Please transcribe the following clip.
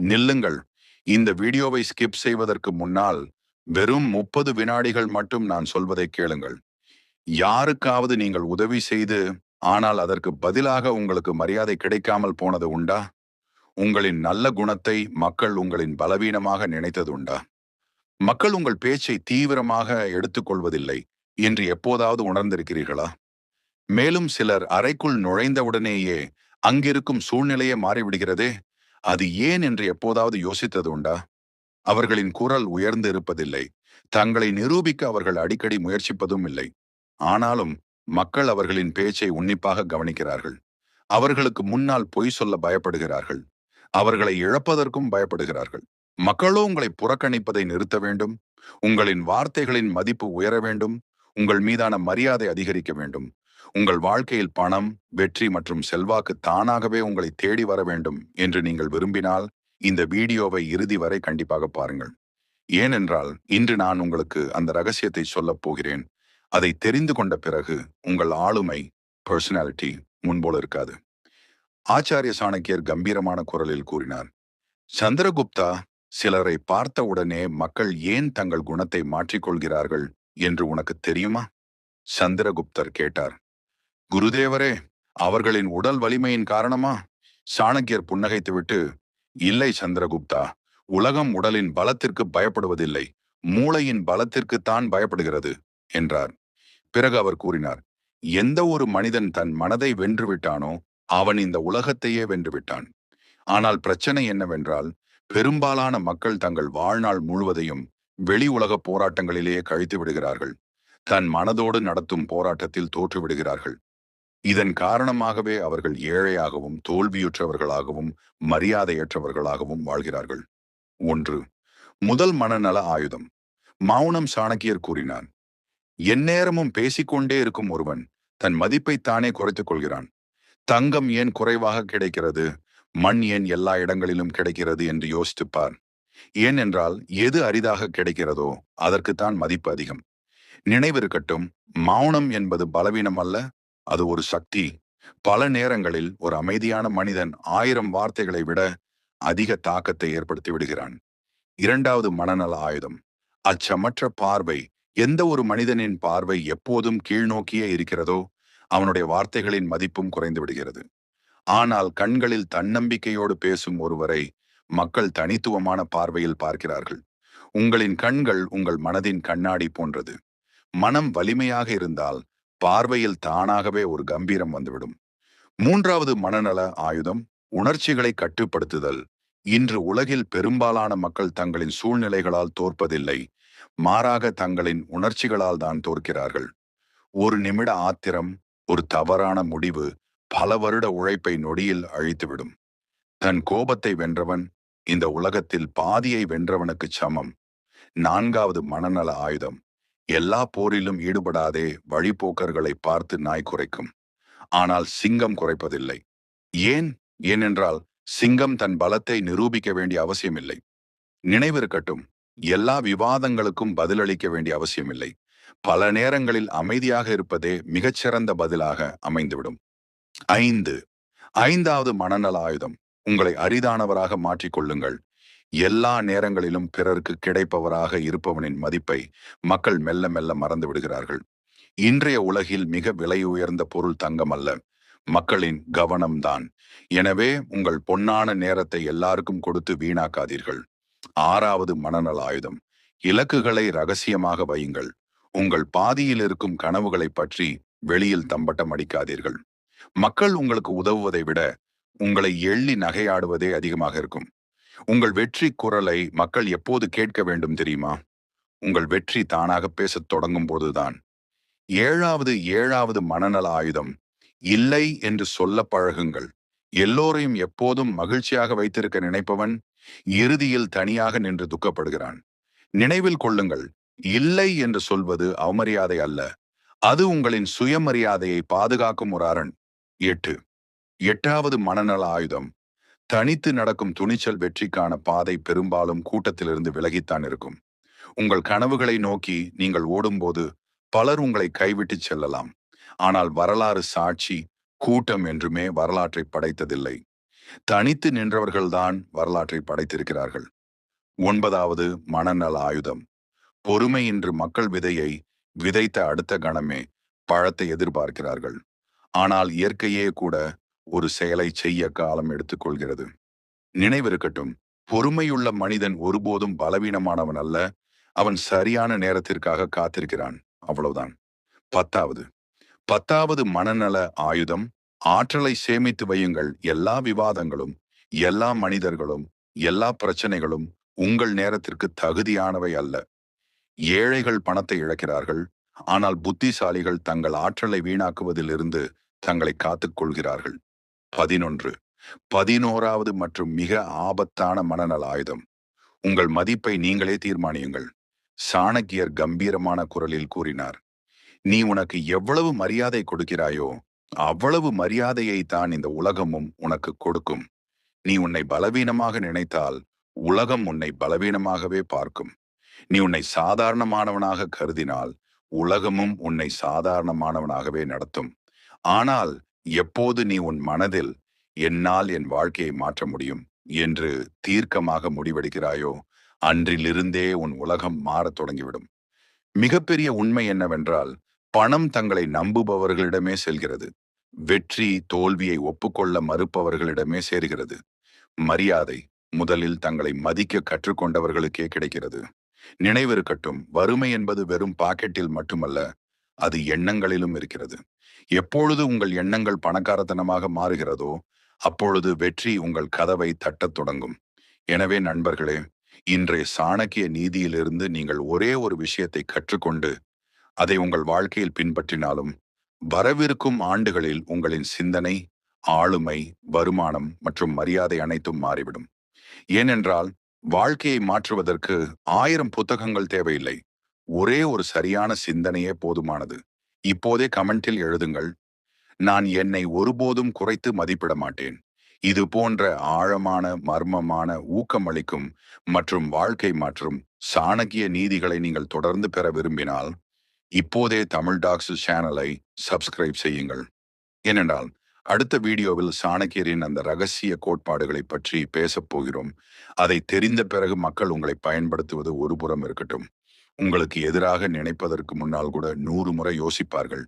நில்லுங்கள். இந்த வீடியோவை ஸ்கிப் செய்வதற்கு முன்னால் வெறும் 30 வினாடிகள் மட்டும் நான் சொல்வதை கேளுங்கள். யாருக்காவது நீங்கள் உதவி செய்து ஆனால் அதற்கு பதிலாக உங்களுக்கு மரியாதை கிடைக்காமல் போனது உண்டா? உங்களின் நல்ல குணத்தை மக்கள் உங்களின் பலவீனமாக நினைத்தது உண்டா? மக்கள் உங்கள் பேச்சை தீவிரமாக எடுத்துக்கொள்வதில்லை என்று எப்போதாவது உணர்ந்திருக்கிறீர்களா? மேலும் சிலர் அறைக்குள் நுழைந்தவுடனேயே அங்கிருக்கும் சூழ்நிலையே மாறிவிடுகிறதே. அது ஏன் என்று எப்போதாவது யோசித்தது உண்டா? அவர்களின் குரல் உயர்ந்து இருப்பதில்லை. தங்களை நிரூபிக்க அவர்கள் அடிக்கடி முயற்சிப்பதும் இல்லை. ஆனாலும் மக்கள் அவர்களின் பேச்சை உன்னிப்பாக கவனிக்கிறார்கள். அவர்களுக்கு முன்னால் பொய் சொல்ல பயப்படுகிறார்கள். அவர்களை இழப்பதற்கும் பயப்படுகிறார்கள். மக்களோ உங்களை புறக்கணிப்பதை நிறுத்த வேண்டும். உங்களின் வார்த்தைகளின் மதிப்பு உயர வேண்டும். உங்கள் மீதான மரியாதை அதிகரிக்க வேண்டும். உங்கள் வாழ்க்கையில் பணம், வெற்றி மற்றும் செல்வாக்கு தானாகவே உங்களை தேடி வர வேண்டும் என்று நீங்கள் விரும்பினால் இந்த வீடியோவை இறுதி வரை கண்டிப்பாக பாருங்கள். ஏனென்றால் இன்று நான் உங்களுக்கு அந்த ரகசியத்தை சொல்லப் போகிறேன். அதை தெரிந்து கொண்ட பிறகு உங்கள் ஆளுமை, பர்சனாலிட்டி முன்போல இருக்காது. ஆச்சாரிய சாணக்கியர் கம்பீரமான குரலில் கூறினார், சந்திரகுப்தா, சிலரை பார்த்த உடனே மக்கள் ஏன் தங்கள் குணத்தை மாற்றிக்கொள்கிறார்கள் என்று உனக்கு தெரியுமா? சந்திரகுப்தர் கேட்டார். குருதேவரே, அவர்களின் உடல் வலிமையின் காரணமா? சாணக்கியர் புன்னகைத்துவிட்டு, இல்லை சந்திரகுப்தா, உலகம் உடலின் பலத்திற்கு பயப்படுவதில்லை, மூளையின் பலத்திற்குத்தான் பயப்படுகிறது என்றார். பிறகு அவர் கூறினார், எந்த ஒரு மனிதன் தன் மனதை வென்றுவிட்டானோ அவன் இந்த உலகத்தையே வென்றுவிட்டான். ஆனால் பிரச்சனை என்னவென்றால், பெரும்பாலான மக்கள் தங்கள் வாழ்நாள் முழுவதையும் வெளி உலக போராட்டங்களிலேயே கழித்து விடுகிறார்கள். தன் மனதோடு நடத்தும் போராட்டத்தில் தோற்றுவிடுகிறார்கள். இதன் காரணமாகவே அவர்கள் ஏழையாகவும் தோல்வியுற்றவர்களாகவும் மரியாதையற்றவர்களாகவும் வாழ்கிறார்கள். 1. முதல் மனநல ஆயுதம். மௌனம். சாணக்கியர் கூறினார், எந்நேரமும் பேசிக்கொண்டே இருக்கும் ஒருவன் தன் மதிப்பை தானே குறைத்துக் கொள்கிறான். தங்கம் ஏன் குறைவாக கிடைக்கிறது, மண் ஏன் எல்லா இடங்களிலும் கிடைக்கிறது என்று யோசித்துப்பார். ஏனென்றால் எது அரிதாக கிடைக்கிறதோ அதற்குத்தான் மதிப்பு அதிகம். நினைவிருக்கட்டும், மௌனம் என்பது பலவீனம் அல்ல, அது ஒரு சக்தி. பல நேரங்களில் ஒரு அமைதியான மனிதன் 1000 வார்த்தைகளை விட அதிக தாக்கத்தை ஏற்படுத்தி விடுகிறான். 2. மனநல ஆயுதம். அச்சமற்ற பார்வை. எந்த ஒரு மனிதனின் பார்வை எப்போதும் கீழ்நோக்கியே இருக்கிறதோ அவனுடைய வார்த்தைகளின் மதிப்பும் குறைந்து விடுகிறது. ஆனால் கண்களில் தன்னம்பிக்கையோடு பேசும் ஒருவரை மக்கள் தனித்துவமான பார்வையில் பார்க்கிறார்கள். உங்களின் கண்கள் உங்கள் மனதின் கண்ணாடி போன்றது. மனம் வலிமையாக இருந்தால் பார்வையில் தானாகவே ஒரு கம்பீரம் வந்துவிடும். 3. மனநல ஆயுதம், உணர்ச்சிகளை கட்டுப்படுத்துதல். இன்று உலகில் பெரும்பாலான மக்கள் தங்களின் சூழ்நிலைகளால் தோற்பதில்லை, மாறாக தங்களின் உணர்ச்சிகளால் தான் தோற்கிறார்கள். ஒரு நிமிட ஆத்திரம், ஒரு தவறான முடிவு பல வருட உழைப்பை நொடியில் அழித்துவிடும். தன் கோபத்தை வென்றவன் இந்த உலகத்தில் பாதியை வென்றவனுக்கு சமம். 4. மனநல ஆயுதம், எல்லா போரிலும் ஈடுபடாதே. வழிபோக்கர்களை பார்த்து நாய் குறைக்கும், ஆனால் சிங்கம் குறைப்பதில்லை. ஏனென்றால் சிங்கம் தன் பலத்தை நிரூபிக்க வேண்டிய அவசியமில்லை. நினைவிருக்கட்டும், எல்லா விவாதங்களுக்கும் பதிலளிக்க வேண்டிய அவசியமில்லை. பல நேரங்களில் அமைதியாக இருப்பதே மிகச்சிறந்த பதிலாக அமைந்துவிடும். 5. மனநல ஆயுதம், உங்களை அரிதானவராக மாற்றிக்கொள்ளுங்கள். எல்லா நேரங்களிலும் பிறருக்கு கிடைப்பவராக இருப்பவனின் மதிப்பை மக்கள் மெல்ல மெல்ல மறந்து விடுகிறார்கள். இன்றைய உலகில் மிக விலை உயர்ந்த பொருள் தங்கம் அல்ல, மக்களின் கவனம்தான். எனவே உங்கள் பொன்னான நேரத்தை எல்லாருக்கும் கொடுத்து வீணாக்காதீர்கள். 6. மனநல ஆயுதம், இலக்குகளை ரகசியமாக வையுங்கள். உங்கள் பாதியில் இருக்கும் கனவுகளை பற்றி வெளியில் தம்பட்டம் அடிக்காதீர்கள். மக்கள் உங்களுக்கு உதவுவதை விட உங்களை எள்ளி நகையாடுவதே அதிகமாக இருக்கும். உங்கள் வெற்றி குரலை மக்கள் எப்போது கேட்க வேண்டும் தெரியுமா? உங்கள் வெற்றி தானாக பேசத் தொடங்கும் போதுதான். 7. மனநல ஆயுதம், இல்லை என்று சொல்ல பழகுங்கள். எல்லோரையும் எப்போதும் மகிழ்ச்சியாக வைத்திருக்க நினைப்பவன் இறுதியில் தனியாக நின்று துக்கப்படுகிறான். நினைவில் கொள்ளுங்கள், இல்லை என்று சொல்வது அவமரியாதை அல்ல, அது உங்களின் சுயமரியாதையை பாதுகாக்கும் ஒரு அரண். 8. மனநல ஆயுதம், தனித்து நடக்கும் துணிச்சல். வெற்றிக்கான பாதை பெரும்பாலும் கூட்டத்திலிருந்து விலகித்தான் இருக்கும். உங்கள் கனவுகளை நோக்கி நீங்கள் ஓடும்போது பலர் உங்களை கைவிட்டு செல்லலாம். ஆனால் வரலாறு சாட்சி, கூட்டம் என்றுமே வரலாற்றை படைத்ததில்லை. தனித்து நின்றவர்கள்தான் வரலாற்றை படைத்திருக்கிறார்கள். 9வது மனநல ஆயுதம். பொறுமை இன்று மக்கள் விதையை விதைத்த அடுத்த கணமே பழத்தை எதிர்பார்க்கிறார்கள். ஆனால் இயற்கையே கூட ஒரு செயலை செய்ய காலம் எடுத்துக்கொள்கிறது. நினைவிருக்கட்டும், பொறுமையுள்ள மனிதன் ஒருபோதும் பலவீனமானவன் அல்ல. அவன் சரியான நேரத்திற்காக காத்திருக்கிறான். அவ்வளவுதான். 10வது 10வது மனநல ஆயுதம். ஆற்றலை சேமித்து வையுங்கள். எல்லா விவாதங்களும், எல்லா மனிதர்களும், எல்லா பிரச்சனைகளும் உங்கள் நேரத்திற்கு தகுதியானவை அல்ல. ஏழைகள் பணத்தை இழக்கிறார்கள். ஆனால் புத்திசாலிகள் தங்கள் ஆற்றலை வீணாக்குவதிலிருந்து தங்களை காத்துக் கொள்கிறார்கள். 11 11வது மற்றும் மிக ஆபத்தான மனநல ஆயுதம். உங்கள் மதிப்பை நீங்களே தீர்மானியுங்கள். சாணக்கியர் கம்பீரமான குரலில் கூறினார், நீ உனக்கு எவ்வளவு மரியாதை கொடுக்கிறாயோ அவ்வளவு மரியாதையை தான் இந்த உலகமும் உனக்கு கொடுக்கும். நீ உன்னை பலவீனமாக நினைத்தால் உலகம் உன்னை பலவீனமாகவே பார்க்கும். நீ உன்னை சாதாரணமானவனாக கருதினால் உலகமும் உன்னை சாதாரணமானவனாகவே நடத்தும். ஆனால் எப்போது நீ உன் மனதில் என்னால் என் வாழ்க்கையை மாற்ற முடியும் என்று தீர்க்கமாக முடிவெடுக்கிறாயோ அன்றிலிருந்தே உன் உலகம் மாறத் தொடங்கிவிடும். மிகப்பெரிய உண்மை என்னவென்றால், பணம் தங்களை நம்புபவர்களிடமே செல்கிறது. வெற்றி தோல்வியை ஒப்புக்கொள்ள மறுப்பவர்களிடமே சேர்கிறது. மரியாதை முதலில் தங்களை மதிக்க கற்றுக்கொண்டவர்களுக்கே கிடைக்கிறது. நினைவிருக்கட்டும், வறுமை என்பது வெறும் பாக்கெட்டில் மட்டுமல்ல, அது எண்ணங்களிலும் இருக்கிறது. எப்பொழுது உங்கள் எண்ணங்கள் பணக்காரத்தனமாக மாறுகிறதோ அப்பொழுது வெற்றி உங்கள் கதவை தட்டத் தொடங்கும். எனவே நண்பர்களே, இன்றைய சாணக்கிய நீதியிலிருந்து நீங்கள் ஒரே ஒரு விஷயத்தை கற்றுக்கொண்டு அதை உங்கள் வாழ்க்கையில் பின்பற்றினாலும் வரவிருக்கும் ஆண்டுகளில் உங்களின் சிந்தனை, ஆளுமை, வருமானம் மற்றும் மரியாதை அனைத்தும் மாறிவிடும். ஏனென்றால் வாழ்க்கையை மாற்றுவதற்கு 1000 புத்தகங்கள் தேவையில்லை. ஒரே ஒரு சரியான சிந்தனையே போதுமானது. இப்போதே கமெண்டில் எழுதுங்கள், நான் என்னை ஒருபோதும் குறைத்து மதிப்பிட மாட்டேன். இது போன்ற ஆழமான, மர்மமான, ஊக்கமளிக்கும் மற்றும் வாழ்க்கை மாற்றும் சாணக்கிய நீதிகளை நீங்கள் தொடர்ந்து பெற விரும்பினால் இப்போதே தமிழ் டாக்ஸ் சேனலை சப்ஸ்கிரைப் செய்யுங்கள். ஏனென்றால் அடுத்த வீடியோவில் சாணக்கியரின் அந்த ரகசிய கோட்பாடுகளை பற்றி பேசப் போகிறோம். அதை தெரிந்த பிறகு மக்கள் உங்களை பயன்படுத்துவது ஒரு புறம் இருக்கட்டும், உங்களுக்கு எதிராக நினைப்பதற்கு முன்னால் கூட 100 முறை யோசிப்பார்கள்.